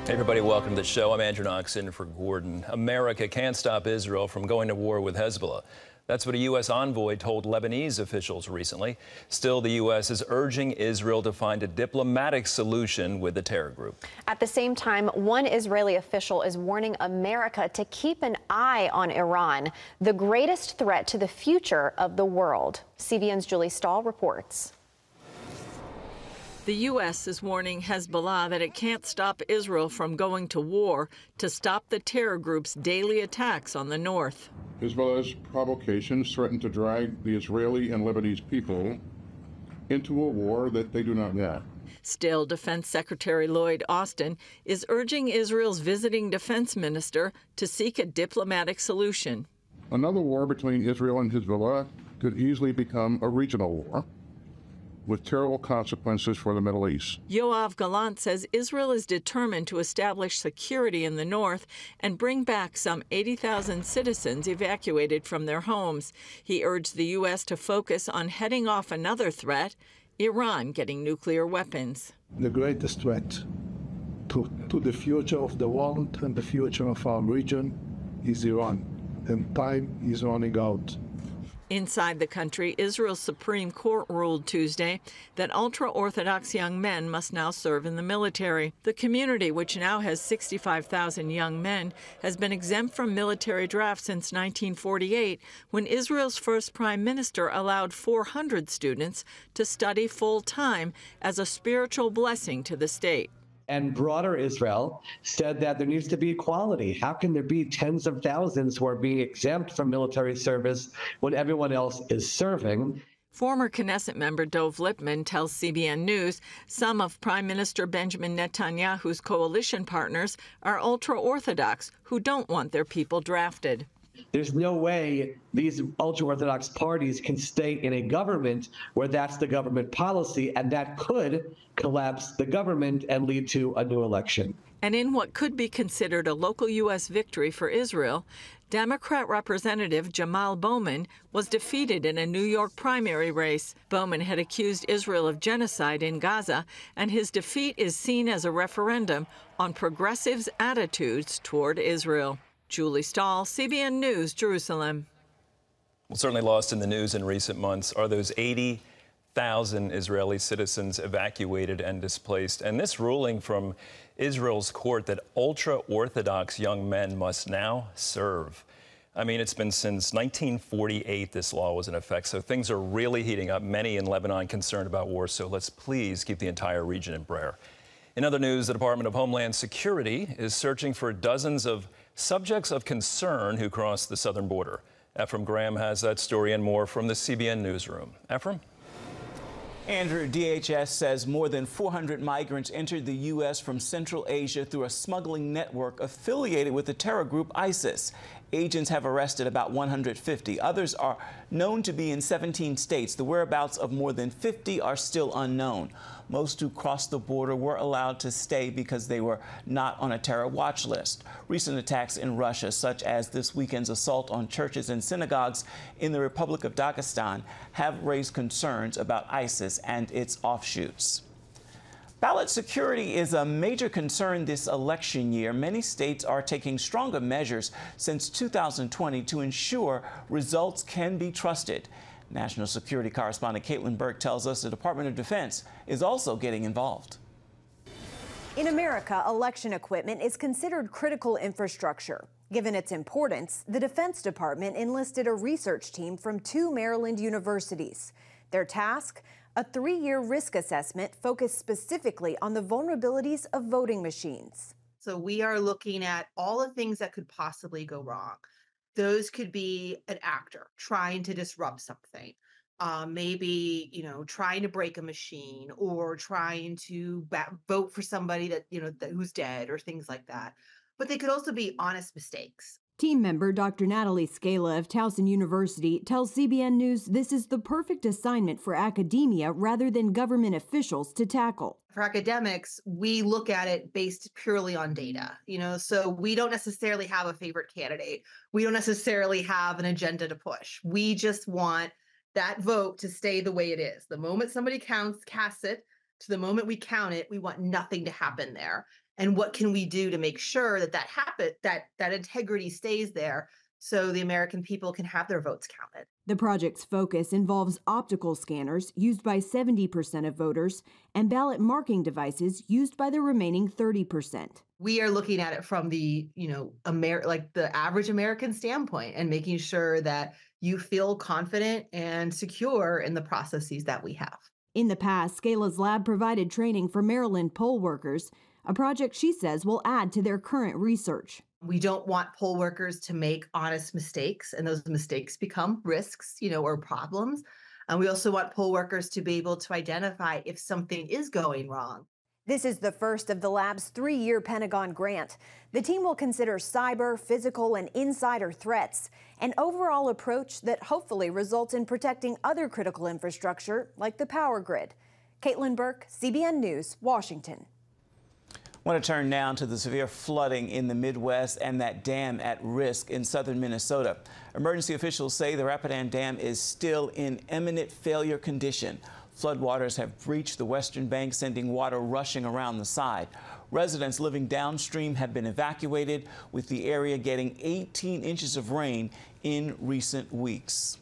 Hey everybody, welcome to the show. I'm Andrew Knox in for Gordon. America can't stop Israel from going to war with Hezbollah. That's what a U.S. envoy told Lebanese officials recently. Still, the U.S. is urging Israel to find a diplomatic solution with the terror group. At the same time, one Israeli official is warning America to keep an eye on Iran, the greatest threat to the future of the world. CBN's Julie Stahl reports. The U.S. is warning Hezbollah that it can't stop Israel from going to war to stop the terror group's daily attacks on the north. Hezbollah's provocations threaten to drag the Israeli and Lebanese people into a war that they do not want. Still, Defense Secretary Lloyd Austin is urging Israel's visiting defense minister to seek a diplomatic solution. Another war between Israel and Hezbollah could easily become a regional war, with terrible consequences for the Middle East. Yoav Gallant says Israel is determined to establish security in the north and bring back some 80,000 citizens evacuated from their homes. He urged the U.S. to focus on heading off another threat, Iran getting nuclear weapons. The greatest threat to the future of the world and the future of our region is Iran, and time is running out. Inside the country, Israel's Supreme Court ruled Tuesday that ultra-Orthodox young men must now serve in the military. The community, which now has 65,000 young men, has been exempt from military draft since 1948, when Israel's first prime minister allowed 400 students to study full-time as a spiritual blessing to the state. And broader Israel said that there needs to be equality. How can there be tens of thousands who are being exempt from military service when everyone else is serving? Former Knesset member Dov Lipman tells CBN News some of Prime Minister Benjamin Netanyahu's coalition partners are ultra-Orthodox who don't want their people drafted. There's no way these ultra-Orthodox parties can stay in a government where that's the government policy, and that could collapse the government and lead to a new election. And in what could be considered a local U.S. victory for Israel, Democrat Representative Jamal Bowman was defeated in a New York primary race. Bowman had accused Israel of genocide in Gaza, and his defeat is seen as a referendum on progressives' attitudes toward Israel. Julie Stahl, CBN News, Jerusalem. Well, certainly lost in the news in recent months are those 80,000 Israeli citizens evacuated and displaced. And this ruling from Israel's court that ultra-Orthodox young men must now serve. I mean, it's been since 1948 this law was in effect, so things are really heating up. Many in Lebanon concerned about war, so let's please keep the entire region in prayer. In other news, the Department of Homeland Security is searching for dozens of subjects of concern who cross the southern border. Ephraim Graham has that story and more from the CBN newsroom. Ephraim? Andrew, DHS says more than 400 migrants entered the U.S. from Central Asia through a smuggling network affiliated with the terror group ISIS. Agents have arrested about 150. Others are known to be in 17 states. The whereabouts of more than 50 are still unknown. Most who crossed the border were allowed to stay because they were not on a terror watch list. Recent attacks in Russia, such as this weekend's assault on churches and synagogues in the Republic of Dagestan, have raised concerns about ISIS and its offshoots. Ballot security is a major concern this election year. Many states are taking stronger measures since 2020 to ensure results can be trusted. National security correspondent Caitlin Burke tells us the Department of Defense is also getting involved. In America, election equipment is considered critical infrastructure. Given its importance, the Defense Department enlisted a research team from 2 Maryland universities. Their task? A 3-year risk assessment focused specifically on the vulnerabilities of voting machines. So we are looking at all the things that could possibly go wrong. Those could be an actor trying to disrupt something, maybe, trying to break a machine or trying to vote for somebody who's dead or things like that. But they could also be honest mistakes. Team member Dr. Natalie Scala of Towson University tells CBN News this is the perfect assignment for academia rather than government officials to tackle. For academics, we look at it based purely on data, so we don't necessarily have a favorite candidate. We don't necessarily have an agenda to push. We just want that vote to stay the way it is. The moment somebody casts it to the moment we count it, we want nothing to happen there. And what can we do to make sure that that integrity stays there so the American people can have their votes counted? The project's focus involves optical scanners used by 70% of voters and ballot marking devices used by the remaining 30%. We are looking at it from the, the average American standpoint and making sure that you feel confident and secure in the processes that we have. In the past, Scala's lab provided training for Maryland poll workers, a project she says will add to their current research. We don't want poll workers to make honest mistakes, and those mistakes become risks, or problems. And we also want poll workers to be able to identify if something is going wrong. This is the first of the lab's 3-year Pentagon grant. The team will consider cyber, physical, and insider threats, an overall approach that hopefully results in protecting other critical infrastructure like the power grid. Caitlin Burke, CBN News, Washington. I want to turn now to the severe flooding in the Midwest and that dam at risk in southern Minnesota. Emergency officials say the Rapidan Dam is still in imminent failure condition. Floodwaters have breached the western bank, sending water rushing around the side. Residents living downstream have been evacuated, with the area getting 18 inches of rain in recent weeks.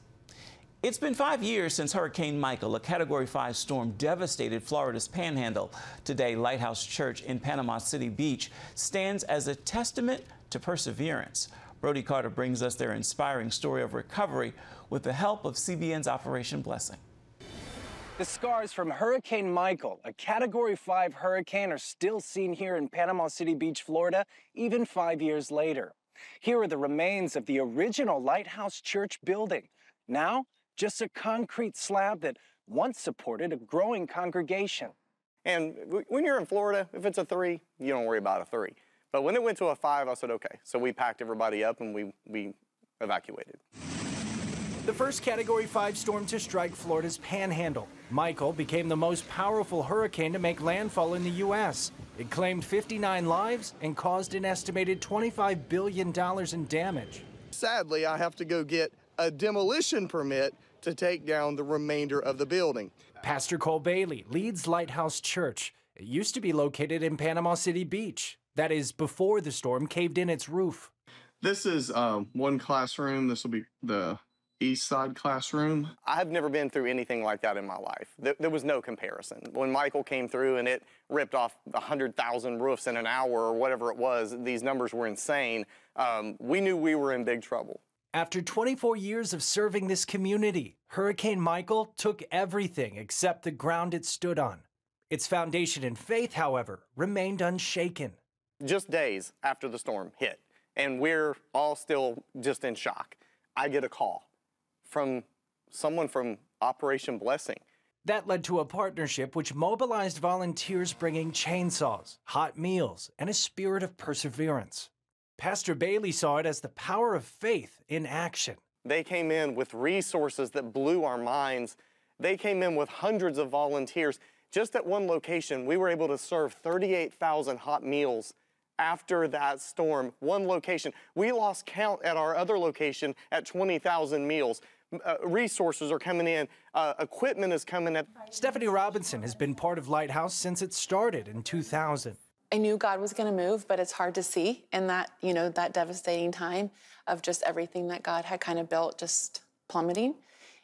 It's been 5 years since Hurricane Michael, a Category 5 storm, devastated Florida's Panhandle. Today, Lighthouse Church in Panama City Beach stands as a testament to perseverance. Brody Carter brings us their inspiring story of recovery with the help of CBN's Operation Blessing. The scars from Hurricane Michael, a Category 5 hurricane, are still seen here in Panama City Beach, Florida, even 5 years later. Here are the remains of the original Lighthouse Church building. Now, just a concrete slab that once supported a growing congregation. And when you're in Florida, if it's a 3, you don't worry about a 3. But when it went to a 5, I said, okay. So we packed everybody up and we evacuated. The first Category 5 storm to strike Florida's Panhandle. Michael became the most powerful hurricane to make landfall in the U.S. It claimed 59 lives and caused an estimated $25 billion in damage. Sadly, I have to go get a demolition permit to take down the remainder of the building. Pastor Cole Bailey leads Lighthouse Church. It used to be located in Panama City Beach. That is, before the storm caved in its roof. This is one classroom. This will be the east side classroom. I've never been through anything like that in my life. There was no comparison. When Michael came through and it ripped off 100,000 roofs in an hour or whatever it was, these numbers were insane. We knew we were in big trouble. After 24 years of serving this community, Hurricane Michael took everything except the ground it stood on. Its foundation in faith, however, remained unshaken. Just days after the storm hit, and we're all still just in shock, I get a call from someone from Operation Blessing. That led to a partnership which mobilized volunteers bringing chainsaws, hot meals, and a spirit of perseverance. Pastor Bailey saw it as the power of faith in action. They came in with resources that blew our minds. They came in with hundreds of volunteers. Just at one location, we were able to serve 38,000 hot meals after that storm. One location. We lost count at our other location at 20,000 meals. Resources are coming in. Equipment is coming in. Stephanie Robinson has been part of Lighthouse since it started in 2000. I knew God was going to move, but it's hard to see in that, that devastating time of just everything that God had kind of built just plummeting.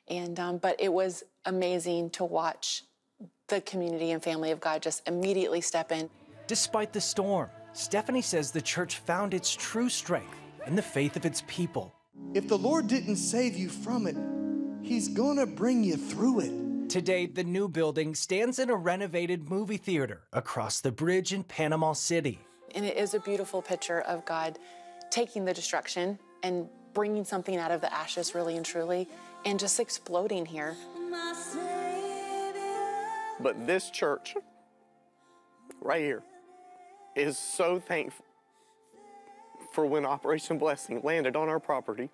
And but it was amazing to watch the community and family of God just immediately step in. Despite the storm, Stephanie says the church found its true strength in the faith of its people. If the Lord didn't save you from it, He's gonna bring you through it. Today, the new building stands in a renovated movie theater across the bridge in Panama City. And it is a beautiful picture of God taking the destruction and bringing something out of the ashes, really and truly, and just exploding here. But this church, right here, is so thankful for when Operation Blessing landed on our property.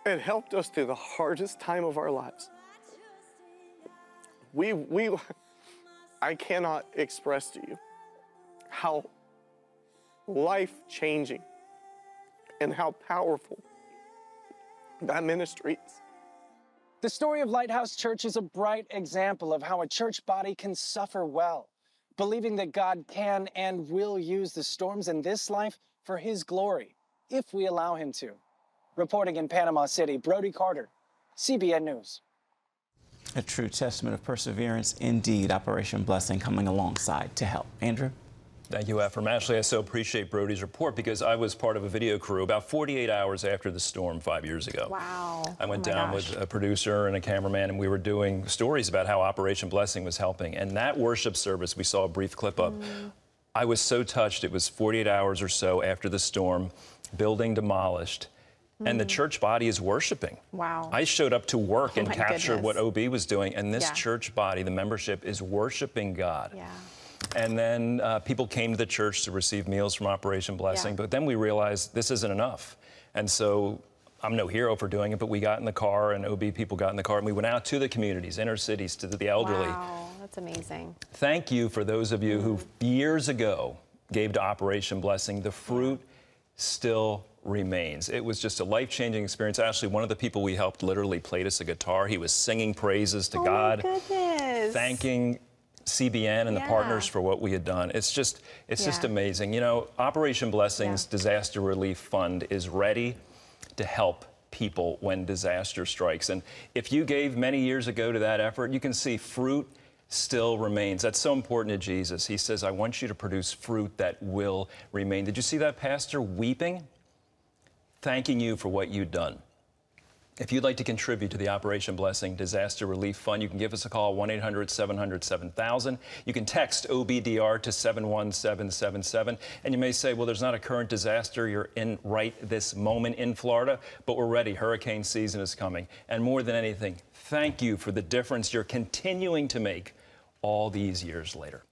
It helped us through the hardest time of our lives. I cannot express to you how life-changing and how powerful that ministry is. The story of Lighthouse Church is a bright example of how a church body can suffer well, believing that God can and will use the storms in this life for his glory, if we allow him to. Reporting in Panama City, Brody Carter, CBN News. A true testament of perseverance indeed. Operation Blessing coming alongside to help. Andrew? Thank you, Ephraim. Ashley, I so appreciate Brody's report because I was part of a video crew about 48 hours after the storm 5 years ago. Wow. I went down with a producer and a cameraman, and we were doing stories about how Operation Blessing was helping. And that worship service we saw a brief clip of, I was so touched. It was 48 hours or so after the storm, building demolished. And the church body is worshiping. Wow. I showed up to work and captured what OB was doing, and this Yeah. church body, the membership, is worshiping God. Yeah. And then people came to the church to receive meals from Operation Blessing, but then we realized this isn't enough. And so I'm no hero for doing it, but we got in the car, and OB people got in the car, and we went out to the communities, inner cities, to the elderly. Wow, that's amazing. Thank you for those of you who years ago gave to Operation Blessing. The fruit still remains. It was just a life-changing experience. Actually, one of the people we helped literally played us a guitar. He was singing praises to God, my goodness. thanking CBN and the partners for what we had done. It's just amazing. You know, Operation Blessing's Disaster Relief Fund is ready to help people when disaster strikes. And if you gave many years ago to that effort, you can see fruit still remains. That's so important to Jesus. He says, I want you to produce fruit that will remain. Did you see that pastor weeping? Thanking you for what you've done. If you'd like to contribute to the Operation Blessing Disaster Relief Fund, you can give us a call, 1-800-700-7000. You can text OBDR to 71777. And you may say, well, there's not a current disaster you're in right this moment in Florida, but we're ready. Hurricane season is coming. And more than anything, thank you for the difference you're continuing to make all these years later.